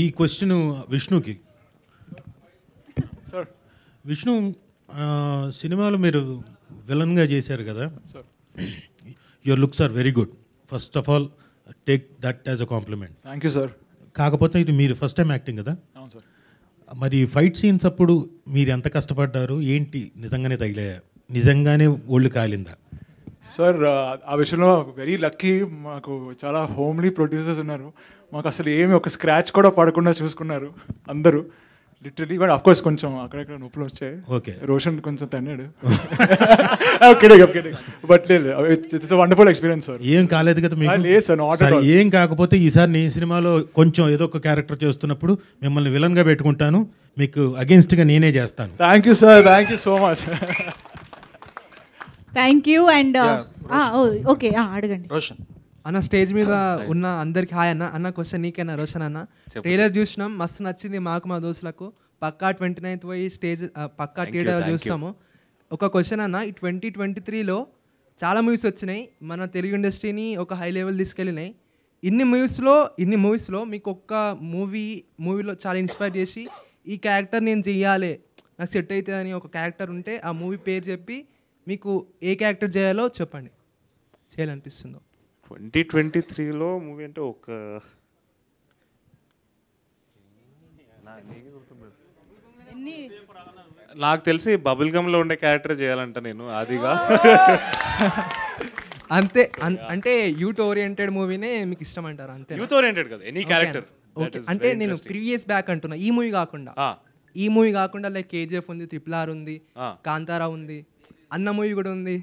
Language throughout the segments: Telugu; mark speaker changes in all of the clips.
Speaker 1: ఈ క్వశ్చన్ విష్ణుకి.
Speaker 2: సార్
Speaker 1: విష్ణు, సినిమాలో మీరు విలన్గా చేశారు కదా, your looks are very good. First of all take that as a compliment.
Speaker 2: Thank you sir.
Speaker 1: కాకపోతే ఇది మీరు ఫస్ట్ టైం యాక్టింగ్ కదా,
Speaker 2: అవును సార్.
Speaker 1: మరి ఫైట్ సీన్స్ అప్పుడు మీరు ఎంత కష్టపడ్డారు, ఏంటి నిజంగానే తగిలాయా, నిజంగానే ఒళ్ళు కాలిందా?
Speaker 2: సార్ ఆ విషయంలో వెరీ లక్కీ. మాకు చాలా హోమ్లీ ప్రొడ్యూసర్స్ ఉన్నారు. మాకు అసలు ఏమి ఒక స్క్రాచ్ కూడా పడకుండా చూసుకున్నారు అందరూ లిటరలీ. బట్ ఆఫ్ కోర్స్ కొంచెం అక్కడక్కడ నొప్పులు వచ్చాయి.
Speaker 1: ఓకే,
Speaker 2: రోషన్ కొంచెం తన్నాడు. But it's wonderful experience sir.
Speaker 1: ఏం కాలేదు కదా మీకు?
Speaker 2: లేదు సార్, నాట్ అట్ ఆల్.
Speaker 1: ఏం కాకపోతే ఈసారి నేను సినిమాలో కొంచెం ఏదో ఒక క్యారెక్టర్ చేస్తున్నప్పుడు మిమ్మల్ని విలన్గా పెట్టుకుంటాను, మీకు అగేన్స్ట్గా నేనే చేస్తాను.
Speaker 2: Thank you sir, thank you so much.
Speaker 3: Thank you. And okay, అడగండి.
Speaker 4: రోషన్
Speaker 5: అన్న, స్టేజ్ మీద ఉన్న అందరికి హాయ్ అన్న. అన్న క్వశ్చన్ నీకేనా రోషన్ అన్న? ట్రైలర్ చూసినాం, మస్తు నచ్చింది మాకు మా దోస్తులకు. పక్కా 29th పోయి స్టేజ్ పక్కా థియేటర్ చూస్తాము. ఒక క్వశ్చన్ అన్న, ఈ 2023లో చాలా మూవీస్ వచ్చినాయి, మన తెలుగు ఇండస్ట్రీని ఒక హై లెవెల్ తీసుకెళ్ళినాయి. ఇన్ని మూవీస్లో మీకు ఒక్క మూవీలో చాలా ఇన్స్పైర్ చేసి ఈ క్యారెక్టర్ నేను చెయ్యాలి, నాకు సెట్ అవుతుంది అని ఒక క్యారెక్టర్ ఉంటే ఆ మూవీ పేరు చెప్పి మీకు ఏ క్యారెక్టర్ చేయాలో చెప్పండి, చేయాలనిపిస్తుందో.
Speaker 4: 2023లో మూవీ అంటే ఒక నాకు తెలిసి బబుల్ గమ్లో ఉండే క్యారెక్టర్ చేయాలంట నేను, అదిగా.
Speaker 5: అంతే, అంటే యూత్ ఓరియంటెడ్ మూవీనే మీకు ఇష్టం అంటారా? అంతే,
Speaker 4: యూత్ ఓరియంటెడ్ కదా, ఎనీ క్యారెక్టర్.
Speaker 5: అంటే నేను ప్రీవియస్ బ్యాక్ అంటున్నా, ఈ మూవీ కాకుండా లైక్ కేజీఎఫ్ ఉంది, RRR ఉంది, కాంతారా ఉంది, అన్న మూవీ కూడా ఉంది,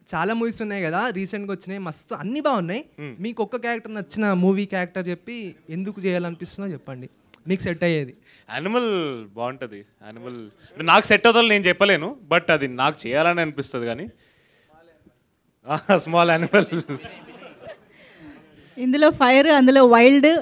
Speaker 5: చాలా మూవీస్ ఉన్నాయి కదా రీసెంట్గా వచ్చినాయి, మస్తు అన్ని బాగున్నాయి. మీకు ఒక్క క్యారెక్టర్ నచ్చిన మూవీ క్యారెక్టర్ చెప్పి ఎందుకు చేయాలనిపిస్తుందో చెప్పండి, మీకు సెట్ అయ్యేది.
Speaker 4: యానిమల్ బాగుంటుంది. యానిమల్ నాకు సెట్ అవుతుందో నేను చెప్పలేను, బట్ అది నాకు చేయాలని అనిపిస్తుంది. కానీ స్మాల్ యానిమల్,
Speaker 3: ఇందులో ఫైర్, అందులో వైల్డ్,